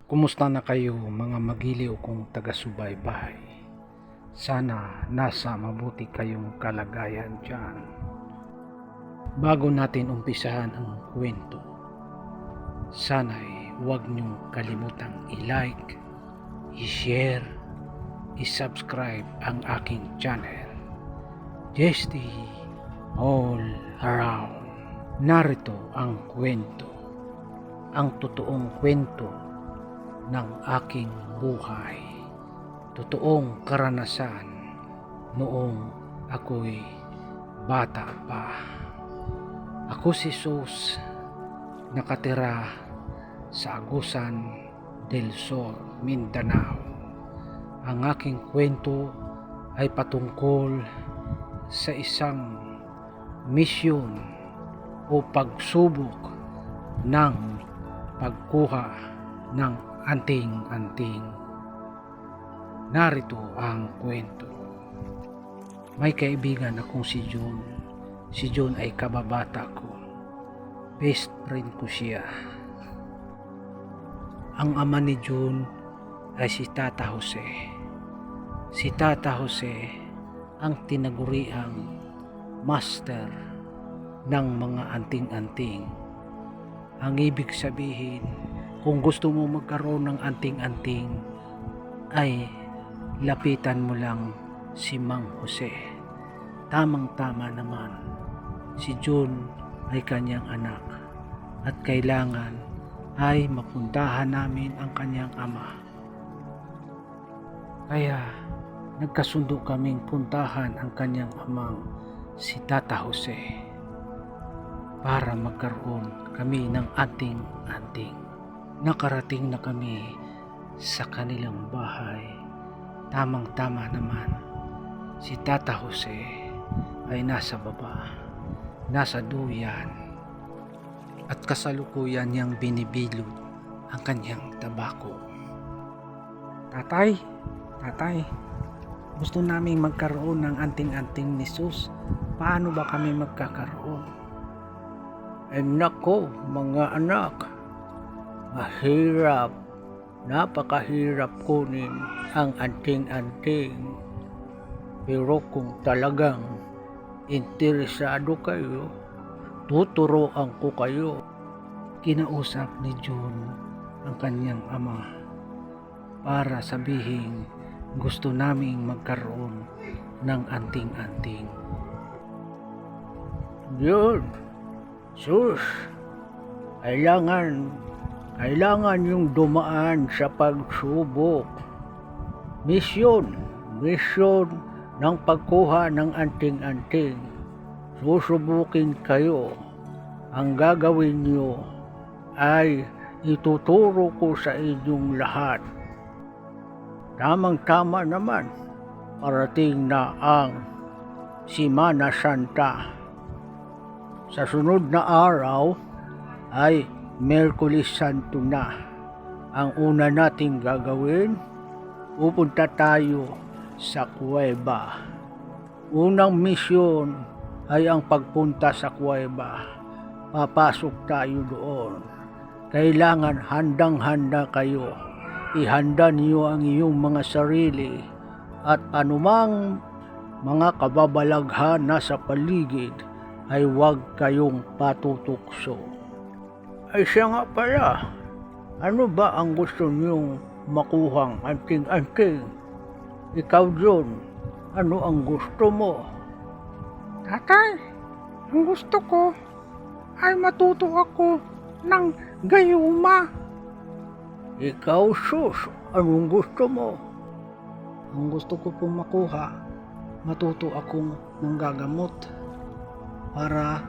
Kumusta na kayo mga magiliw kong taga-subaybay? Sana nasa mabuti kayong kalagayan dyan. Bago natin umpisahan ang kwento, sana'y huwag niyong kalimutang i-like, i-share, i-subscribe ang aking channel, Jesty All Around. Narito ang kwento, ang totoong kwento ng aking buhay, totoong karanasan noong ako'y bata pa. Ako si Sus, nakatira sa Agusan del Sur, Mindanao. Ang aking kwento ay patungkol sa isang misyon o pagsubok ng pagkuha ng anting-anting. Narito ang kwento. May kaibigan akong si John. Si John ay kababata ko. Best friend ko siya. Ang ama ni John ay si Tata Jose. Si Tata Jose ang tinaguriang master ng mga anting-anting. Ang ibig sabihin, kung gusto mo magkaroon ng anting-anting, ay lapitan mo lang si Mang Jose. Tamang-tama naman, si John ay kanyang anak at kailangan ay mapuntahan namin ang kanyang ama. Kaya nagkasundo kaming puntahan ang kanyang amang si Tata Jose para magkaroon kami ng anting-anting. Nakarating na kami sa kanilang bahay. Tamang-tama naman, si Tata Jose ay nasa baba, nasa duyan, at kasalukuyan niyang binibilog ang kanyang tabako. Tatay, gusto naming magkaroon ng anting-anting ni Sus. Paano ba kami magkakaroon? Nako mga anak, mahirap, napakahirap kunin ang anting-anting. Pero kung talagang interesado kayo, tuturuan ko kayo. Kinausap ni John ang kanyang ama para sabihin gusto naming magkaroon ng anting-anting. Yun, Sus, kailangan yung dumaan sa pagsubok. Misyon ng pagkuha ng anting-anting. Susubukin kayo. Ang gagawin nyo ay ituturo ko sa inyong lahat. Tamang-tama naman, parating na ang Semana Santa. Sa sunod na araw ay Miyerkules Santo na. Ang una nating gagawin, pupunta tayo sa kuweba. Unang misyon ay ang pagpunta sa kuweba. Papasok tayo doon. Kailangan handang-handa kayo. Ihanda niyo ang iyong mga sarili at anumang mga kababalaghan na sa paligid ay huwag kayong patutukso. Ay siya nga pala, ano ba ang gusto niyong makuhang anting-anting? Ikaw, John, ano ang gusto mo? Tatay, ang gusto ko ay matuto ako ng gayuma. Ikaw, Sus, anong gusto mo? Ang gusto ko pong makuha, matuto akong manggagamot para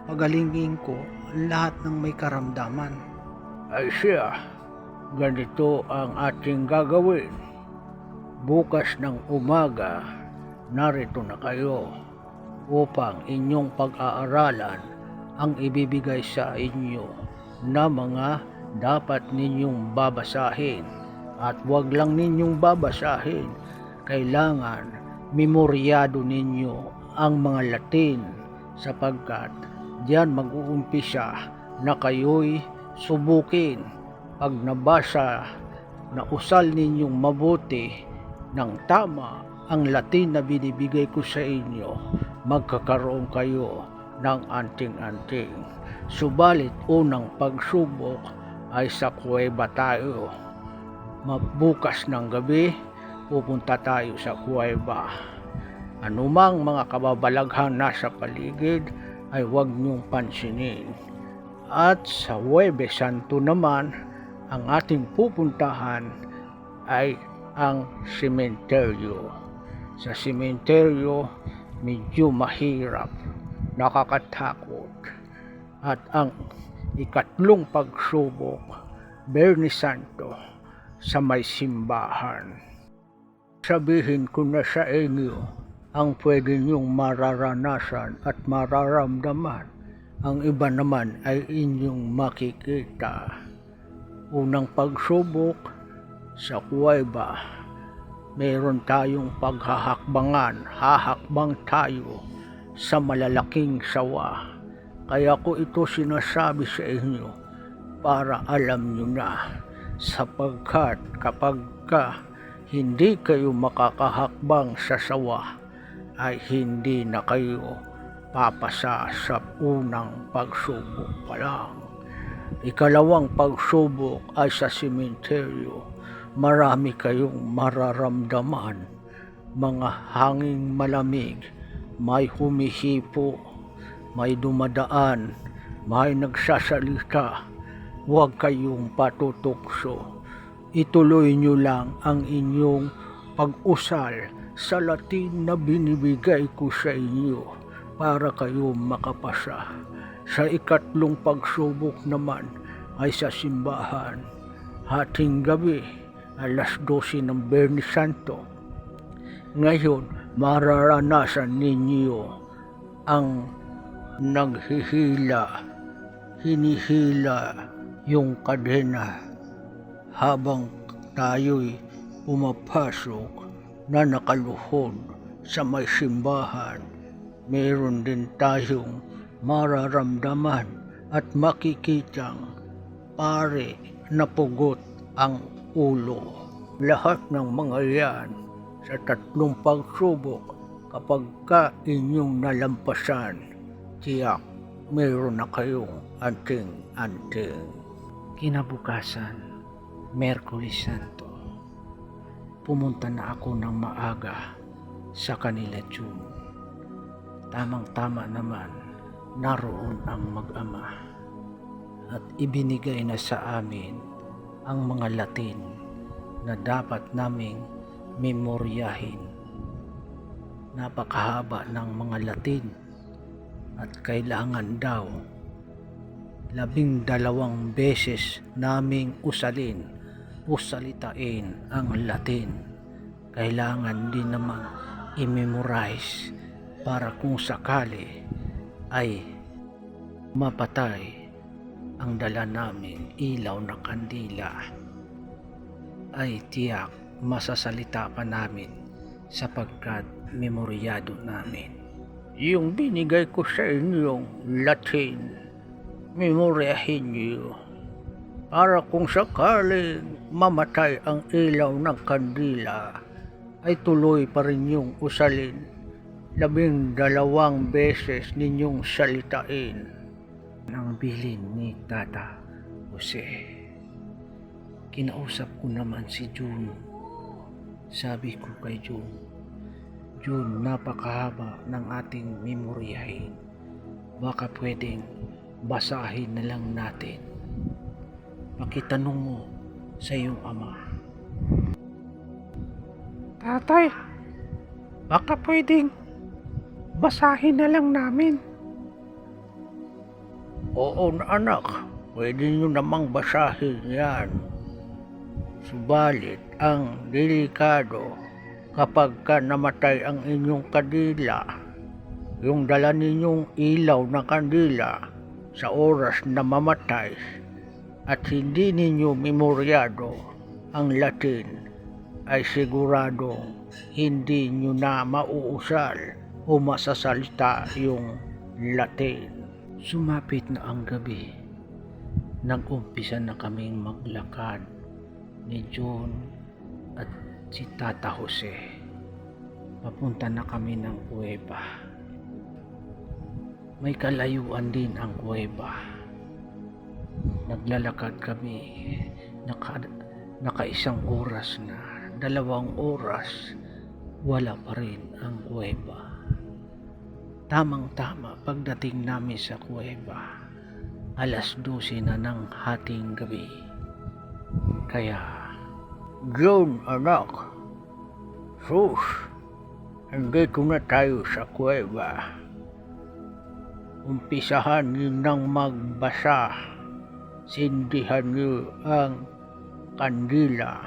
pagalingin ko ang lahat ng may karamdaman. Ay siya, ganito ang ating gagawin. Bukas ng umaga, narito na kayo upang inyong pag-aaralan ang ibibigay sa inyo na mga dapat ninyong babasahin. At huwag lang ninyong babasahin, kailangan memoryado ninyo ang mga Latin sapagkat diyan mag-uumpisa na kayo'y subukin pag nabasa na usal ninyong mabuti ng tama ang Latin na binibigay ko sa inyo, magkakaroon kayo ng anting-anting. Subalit unang pagsubok ay sa kuweba tayo. Bukas ng gabi, pupunta tayo sa kuweba. Anumang mga kababalaghan nasa paligid ay huwag niyong pansinin. At sa Huwebes Santo naman, ang ating pupuntahan ay ang sementeryo. Sa sementeryo, medyo mahirap, nakakatakot. At ang ikatlong pagsubok, Biyernes Santo, sa may simbahan. Sabihin ko na sa inyo ang pwede niyong mararanasan at mararamdaman. Ang iba naman ay inyong makikita. Unang pagsubok sa kuweba, mayroon tayong paghahakbangan. Hahakbang tayo sa malalaking sawa. Kaya ko ito sinasabi sa inyo para alam nyo na, sapagkat kapag hindi kayo makakahakbang sa sawa, ay hindi na kayo papasa sa unang pagsubok pa lang. Ikalawang pagsubok ay sa sementeryo. Marami kayong mararamdaman, mga hanging malamig, may humihipo, may dumadaan, may nagsasalita. Huwag kayong patutukso. Ituloy nyo lang ang inyong pag-usal sa Latin na binibigay ko sa inyo para kayo makapasa. Sa ikatlong pagsubok naman ay sa simbahan. Hating gabi, alas 12 ng Biyernes Santo. Ngayon, mararanasan ninyo ang hinihila yung kadena habang tayo'y pumapasok na nakaluhod sa may simbahan. Meron din tayong mararamdaman at makikitang pare na pugot ang ulo. Lahat ng mga yan sa tatlong pagsubok, kapag inyong nalampasan, tiyak meron na kayong anting-anting. Kinabukasan, Miyerkules Santo, pumunta na ako ng maaga sa kanila June. Tamang-tama naman, naroon ang mag-ama at ibinigay na sa amin ang mga Latin na dapat naming memoryahin. Napakahaba ng mga Latin at kailangan daw 12 beses naming usalin o salitain ang Latin. Kailangan din naman i-memorize para kung sakali ay mapatay ang dala namin ilaw na kandila, ay tiyak masasalita pa namin sapagkat memoryado namin. Yung binigay ko sa inyong Latin, memoryahin niyo para kung sakaling mamatay ang ilaw ng kandila, ay tuloy pa rin yung usalin. 12 beses ninyong salitain. Ang bilin ni Tata Jose. Kinausap ko naman si June. Sabi ko kay June, napakahaba ng ating memoryahin. Baka pwedeng basahin na lang natin. Pakitanong mo sa iyong ama. Tatay, baka pwedeng basahin na lang namin. Oo na anak, pwede nyo namang basahin yan. Subalit ang delikado kapag namatay ang inyong kandila, yung dala ninyong ilaw na kandila sa oras na mamatay at hindi ninyo memoryado ang Latin, ay siguradong hindi nyo na mauusal o masasalita yung Latin. Sumapit na ang gabi. nag-umpisa na kaming maglakad ni June at si Tata Jose. Papunta na kami ng kuweba. May kalayuan din ang kuweba. Naglalakad kami, naka-1 oras na, 2 oras, wala pa rin ang kuweba. Tamang-tama pagdating namin sa kuweba, 12:00 na ng hating gabi. Kaya, June, anak. Sus, andito na tayo sa kuweba. Umpisahan niyo nang magbasa. Sindihan niyo ang kandila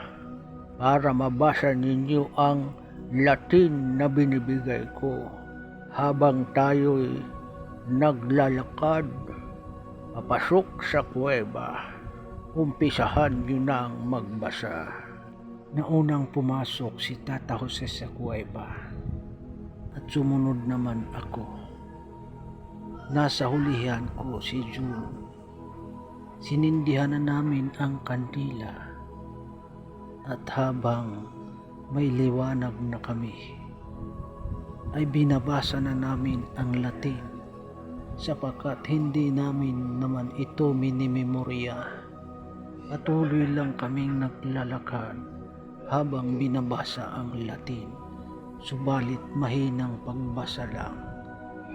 para mabasa ninyo ang Latin na binibigay ko habang tayo'y naglalakad papasok sa kuweba. Umpisahan niyo nang magbasa. naunang pumasok si Tata Jose sa kuweba at sumunod naman ako. Nasa hulihan ko si June. Sinindihan na namin ang kandila at habang may liwanag na kami ay binabasa na namin ang Latin sapagkat hindi namin naman ito minimemorya. Patuloy lang kaming naglalakad habang binabasa ang Latin, subalit mahinang pagbasa lang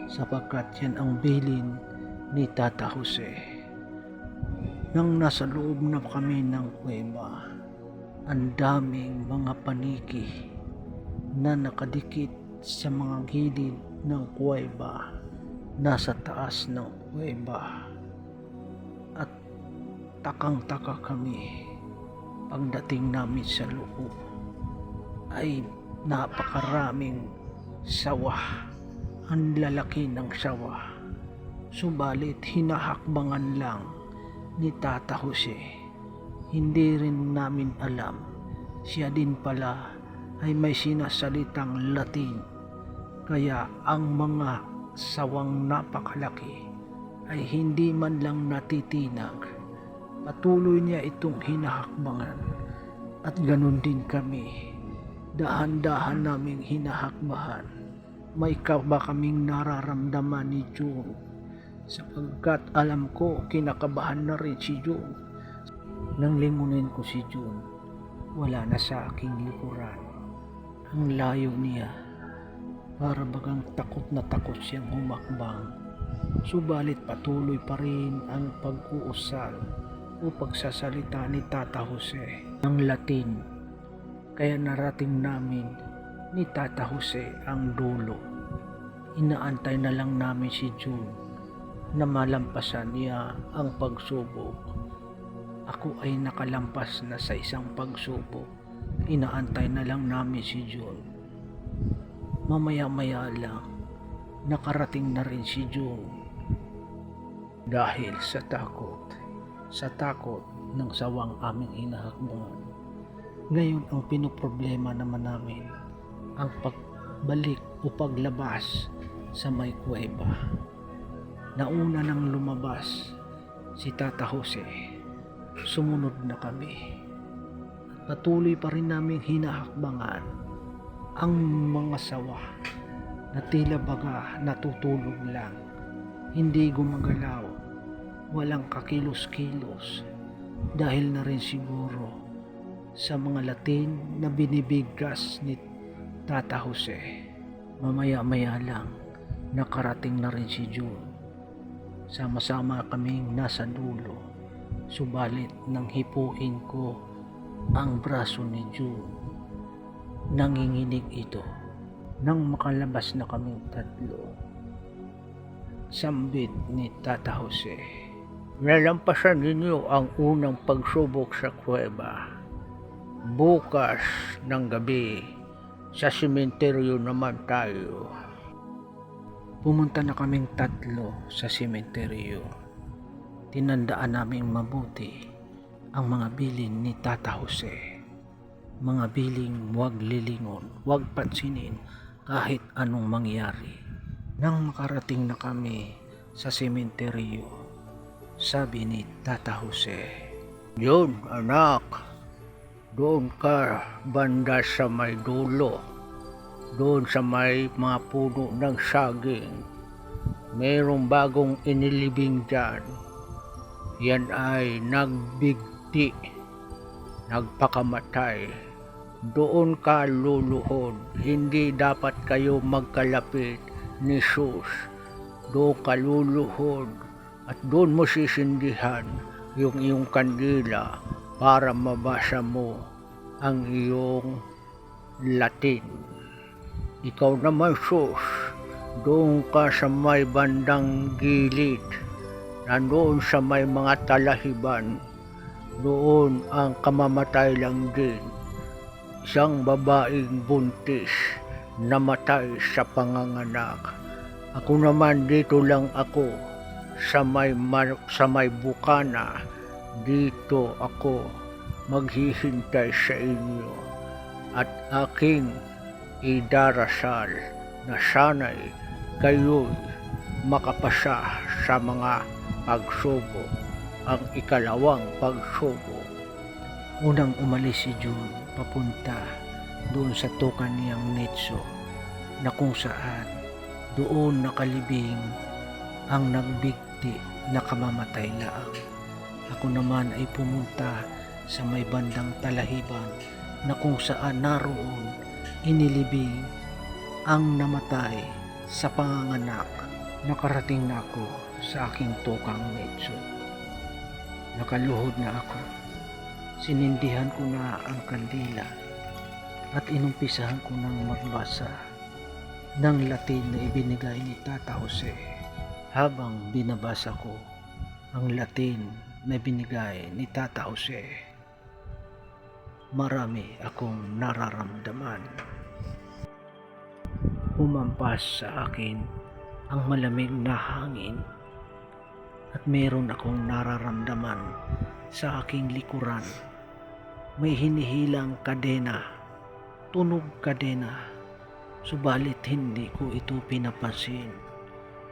sapagkat yan ang bilin ni Tata Jose. Nang nasa loob na kami ng kuweba, ang daming mga paniki na nakadikit sa mga gilid ng kuweba, nasa taas ng kuweba. At takang-taka kami pagdating namin sa loob ay napakaraming sawa, ang lalaki ng sawa, subalit hinahakbangan lang ni Tata Jose. Hindi rin namin alam, siya din pala ay may sinasalitang Latin, kaya ang mga sawang napakalaki ay hindi man lang natitinag. Patuloy niya itong hinahakbangan at ganun din kami. Dahan-dahan naming hinahakbahan. May kaba kaming nararamdaman ni June sapagkat alam ko kinakabahan na rin si June. Nang lingunin ko si June, wala na sa aking likuran. Ang layo niya, para bagang takot na takot siyang humakbang. Subalit patuloy pa rin ang pag-uusal o pagsasalita ni Tata Jose ng Latin. Kaya narating namin ni Tata Jose ang dulo. Inaantay na lang namin si June na malampasan niya ang pagsubok. Ako ay nakalampas na sa isang pagsubok. Inaantay na lang namin si June. Mamaya-maya lang, nakarating na rin si June. Dahil sa takot ng sawang aming hinahakbangan. Ngayon ang pinoproblema naman namin ang pagbalik o paglabas sa may kuweba. Nauna nang lumabas si Tata Jose, sumunod na kami. Patuloy pa rin namin hinahakbangan ang mga sawa na tila baga natutulog lang, hindi gumagalaw, walang kakilos-kilos dahil na rin siguro sa mga Latin na binibigkas ni Tata Jose. Mamaya-maya lang nakarating na rin si June. Sama-sama kaming nasa dulo, subalit nang hipuin ko ang braso ni June, nanginginig ito. Nang makalabas na kaming tatlo, sambit ni Tata Jose, Nalampasan ninyo ang unang pagsubok sa kuweba. Bukas ng gabi, sa sementeryo naman tayo. Pumunta na kaming tatlo sa sementeryo. Tinandaan naming mabuti ang mga bilin ni Tata Jose. Mga biling huwag lilingon, huwag pansinin kahit anong mangyari. Nang makarating na kami sa sementeryo, sabi ni Tata Jose. Yun, anak. Doon ka banda sa may dulo. Doon sa may mga puno ng saging. Mayroong bagong inilibing dyan. Yan ay nagbigti, nagpakamatay. Doon ka luluhod. Hindi dapat kayo magkalapit ni Sus. Doon ka luluhod at doon mo sisindihan yung iyong kandila para mabasa mo ang iyong Latin. Ikaw naman, Sus, doon ka sa may bandang gilid, nandoon sa may mga talahiban, doon ang kamamatay lang din. Isang babaeng buntis namatay sa panganganak. Ako naman dito lang ako sa may bukana. Dito ako maghihintay sa inyo at aking idarasal na sana'y kayo'y makapasa sa mga pagsubok, ang ikalawang pagsubok. Unang umalis si June papunta doon sa tukan niyang Netso na kung saan doon nakalibing ang nagbigti na kamamatay laang. Ako naman ay pumunta sa may bandang talahiban na kung saan naroon inilibing ang namatay sa panganganak. Nakarating na ako sa aking tukang Netso. Nakaluhod na ako. Sinindihan ko na ang kandila at inumpisahan ko nang magbasa ng Latin na ibinigay ni Tata Jose. Habang binabasa ko ang Latin na binigay ni Tata Jose, marami akong nararamdaman. Humampas sa akin ang malamig na hangin at meron akong nararamdaman sa aking likuran. May hinihilang kadena, tunog kadena, subalit hindi ko ito pinapansin.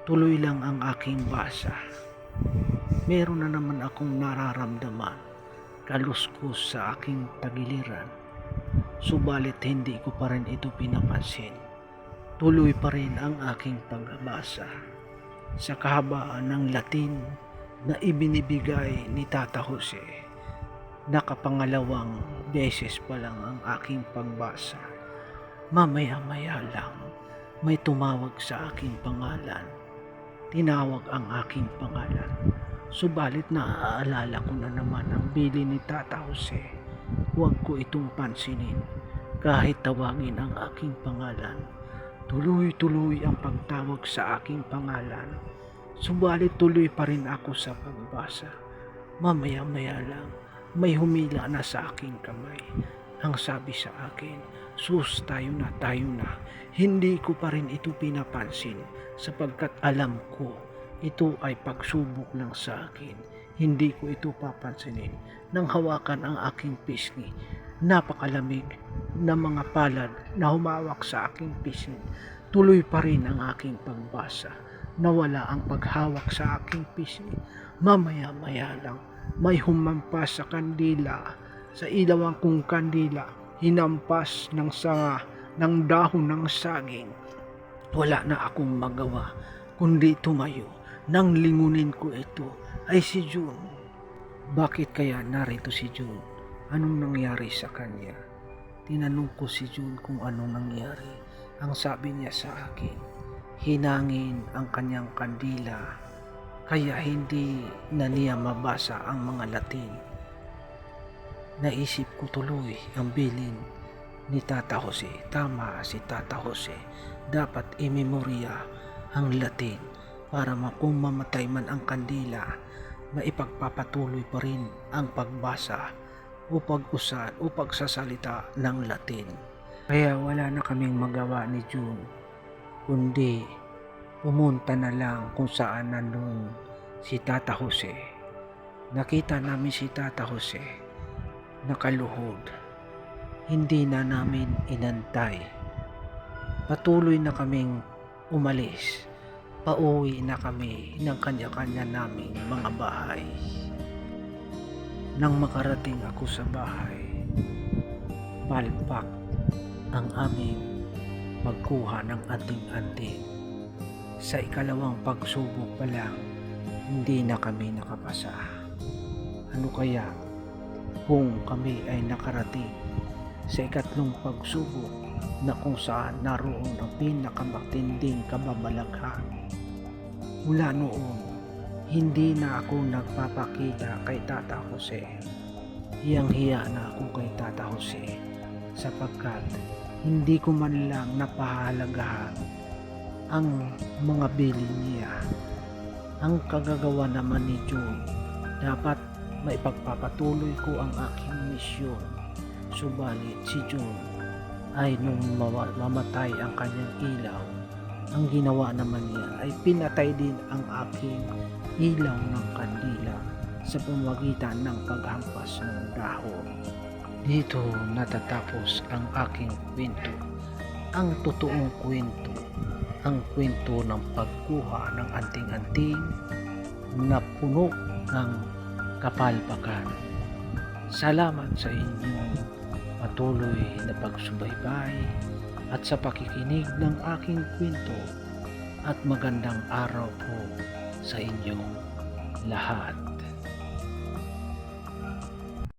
Tuloy lang ang aking basa. Meron na naman akong nararamdaman, kaluskos sa aking tagiliran. Subalit hindi ko pa rin ito pinapansin. Tuloy pa rin ang aking pagbasa. Sa kahabaan ng Latin na ibinibigay ni Tata Jose, nakapangalawang beses pa lang ang aking pagbasa. Mamaya-maya lang may tumawag sa aking pangalan. Tinawag ang aking pangalan. Subalit naaalala ko na naman ang bili ni Tata Jose. Huwag ko itong pansinin kahit tawagin ang aking pangalan. Tuloy-tuloy ang pagtawag sa aking pangalan. Subalit tuloy pa rin ako sa pagbasa. Mamaya-maya lang may humila na sa aking kamay. Ang sabi sa akin, "Sus, tayo na, tayo na." Hindi ko pa rin ito pinapansin sapagkat alam ko ito ay pagsubok lang sa akin. Hindi ko ito papansinin nang hawakan ang aking pisngi. Napakalamig na mga palad na humawak sa aking pisngi. Tuloy pa rin ang aking pagbasa. Nawala ang paghawak sa aking pisngi. Mamaya-maya lang may humampas sa kandila, sa ilaw kong kandila, hinampas ng sanga ng dahon ng saging. Wala na akong magawa kundi tumayo. Nang lingunin ko ito ay si June. Bakit kaya narito si June? Anong nangyari sa kanya? Tinanong ko si June kung anong nangyari. Ang sabi niya sa akin, hinangin ang kanyang kandila kaya hindi na niya mabasa ang mga Latin. Naisip ko tuloy ang bilin ni Tata Jose. Tama si Tata Jose. Dapat imemorya ang Latin para kung mamatay man ang kandila, maipagpapatuloy pa rin ang pagbasa o pag-usad o pagsasalita ng Latin. Kaya wala na kaming magawa ni June, kundi pumunta na lang kung saan nandun si Tata Jose. Nakita namin si Tata Jose nakaluhod. Hindi na namin inantay. Patuloy na kaming umalis pauwi na kami ng kanya-kanya naming mga bahay. Nang makarating ako sa bahay, palpak ang aming pagkuha ng anting-anting. Sa ikalawang pagsubok pa lang, hindi na kami nakapasa. Ano kaya kung kami ay nakarating sa ikatlong pagsubok na kung saan naroon ang pinakamatinding kababalaghan? Mula noon, hindi na ako nagpapakita kay Tata Jose. Hiyang-hiya na ako kay Tata Jose sapagkat hindi ko man lang napahalagahan ang mga bilin niya. Ang kagagawa naman ni June, dapat maipagpapatuloy ko ang aking misyon. Subalit si June ay nung mamatay ang kanyang ilaw, ang ginawa naman niya ay pinatay din ang aking ilaw ng kandila sa pamamagitan ng paghampas ng dahon. Dito natatapos ang aking kwento, ang totoong kwento, ang kwento ng pagkuha ng anting-anting na puno ng kapalpakan. Salamat sa inyong patuloy na pagsubaybay at sa pakikinig ng aking kwento, at magandang araw po sa inyong lahat.